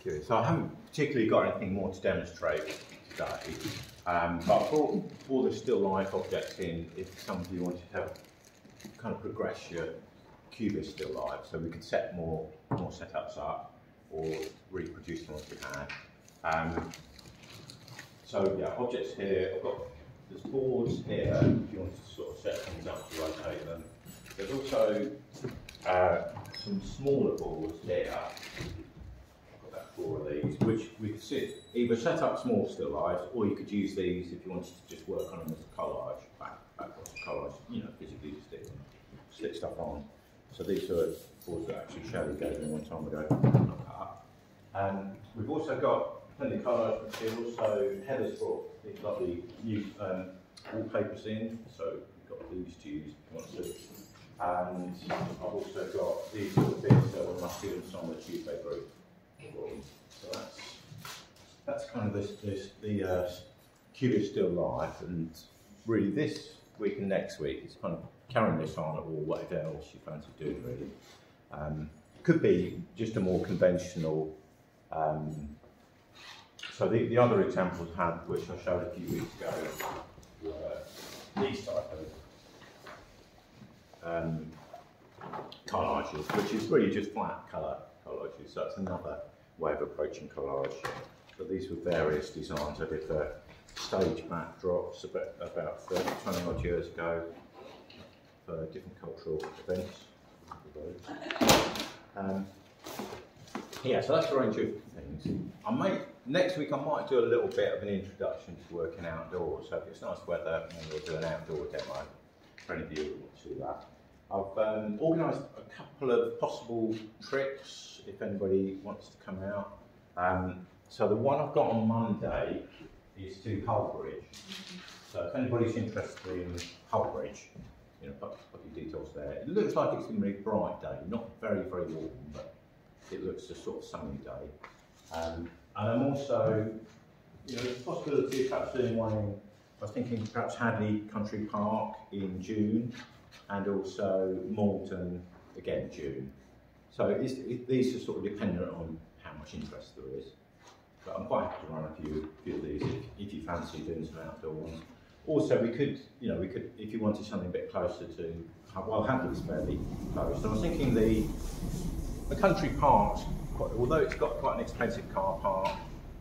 Cubist. So I haven't particularly got anything more to demonstrate today, but I brought all the still life objects in if some of you wanted to kind of progress your Cubist still life, so we could set more setups up or reproduce the ones we had. So yeah, objects here. I've got there's boards here if you want to sort of set things up to rotate them. There's also some smaller boards here. I've got about 4 of these, which we could either set up small still lives, or you could use these if you wanted to just work on them as a collage, backwards collage, you know, physically just stick stuff on. So these are boards that actually Shelley gave me one time ago. We've also got plenty of collage materials, so Heather's brought these lovely new wallpapers in, so you've got these to use if you want to. And I've also got these little bits that were must be on some of the Tuesday group. So that's kind of the Cubist still life, and really this week and next week is kind of carrying this on or whatever else you fancy doing really. Could be just a more conventional. So the other examples had, which I showed a few weeks ago, were these type of collages, which is really just flat colour collages. So that's another way of approaching collage. So these were various designs. I did the stage backdrops about 20 odd years ago for different cultural events. Yeah, so that's a range of things. Next week I might do a little bit of an introduction to working outdoors. So if it's nice weather, maybe we'll do an outdoor demo for any of you who want to do that. I've organised a couple of possible trips if anybody wants to come out. So the one I've got on Monday is to Hullbridge. So if anybody's interested in Hullbridge, you know, put your details there. It looks like it's going to be a bright day, not very, very warm, but it looks a sort of sunny day. And I'm also, you know, there's a possibility of perhaps doing one in, I was thinking perhaps Hadley Country Park in June, and also Malton, again, June. So these are sort of dependent on how much interest there is. But I'm quite happy to run a few of these if you fancy doing some outdoor ones. Also, we could, if you wanted something a bit closer to, well, Hadley's fairly close. So I was thinking the country parks, although it's got quite an expensive car park,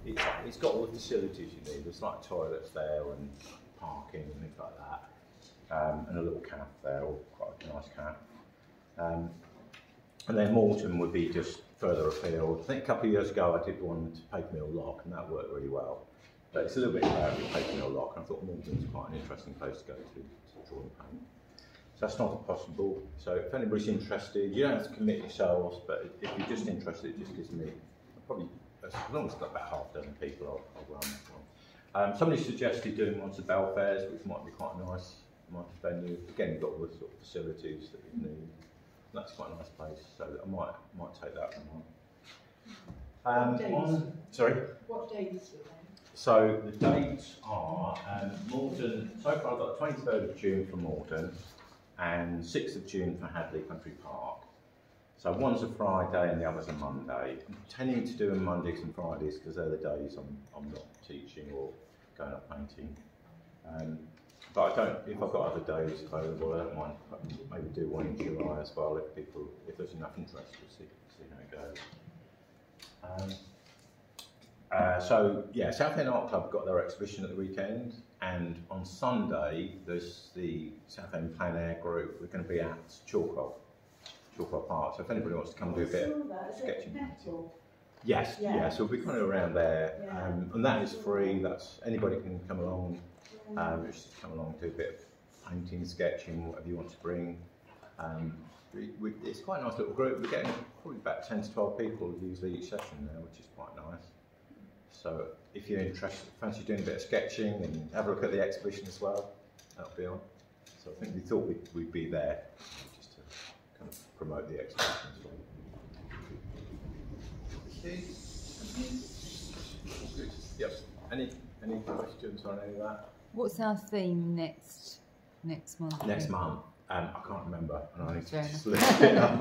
it's got all the facilities you need. There's like toilets there and parking and things like that, and a little cafe there, or quite a nice cafe. And then Malton would be just further afield. I think a couple of years ago I did one to Paper Mill Lock, and that worked really well. But it's a little bit rare with Paper Mill Lock, and I thought Malton's quite an interesting place to go to draw and paint. So that's not impossible. So if anybody's interested, you don't have to commit yourselves, but if you're just interested, it just gives me, probably, as long as it's got about half a dozen people, I'll run that one. Somebody suggested doing ones at Belfairs, which might be quite a nice venue. Again, you've got all the sort of facilities that you need. That's quite a nice place, so I might take that one on. Sorry? What dates are they? So the dates are Malton, so far I've got 23rd of June for Malton and 6th of June for Hadley Country Park. So one's a Friday and the other's a Monday. I'm tending to do them Mondays and Fridays because they're the days I'm not teaching or going up painting. But I don't, if I've got other days available, I don't mind maybe do one in July as well if there's enough interest to see how it goes. So yeah, Southend Art Club got their exhibition at the weekend, and on Sunday there's the Southend Plein Air group. We're going to be at Chalkwell Park. So if anybody wants to come do a bit of sketching. Yes, yeah. So we'll be kind of around there, and that is free. That's anybody can come along. Just come along, do a bit of painting, sketching, whatever you want to bring. It's quite a nice little group. We're getting probably about 10 to 12 people usually each session now, which is quite nice. So if you're interested, fancy doing a bit of sketching and have a look at the exhibition as well, that'll be on. So I think we thought we'd be there just to kind of promote the exhibition as well. Good. Yep. Any questions on any of that? What's our theme next month? Next month. I can't remember, and I need to Fair just enough. look it up.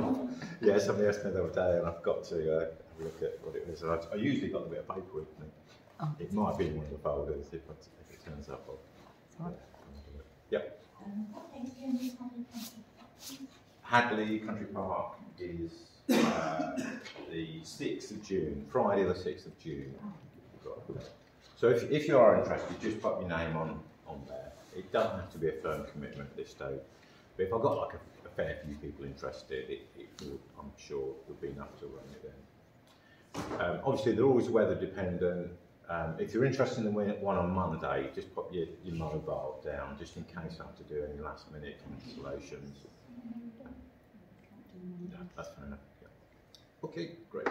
Yeah, somebody asked me the other day, and I've got to have a look at what it is. And I usually got a bit of paper with me. Oh. It might be in one of the folders if it turns up. Right. Yeah. Hadley Country Park is the 6th of June, Friday the 6th of June. So if you are interested, just put your name on there. It doesn't have to be a firm commitment at this stage. But if I've got like a fair few people interested, it will, I'm sure, would be enough to run it then. Obviously, they're always weather dependent. If you're interested in the one on Monday, just put your mobile down, just in case I have to do any last minute cancellations. Yeah, that's fair enough. Yeah. Okay, great.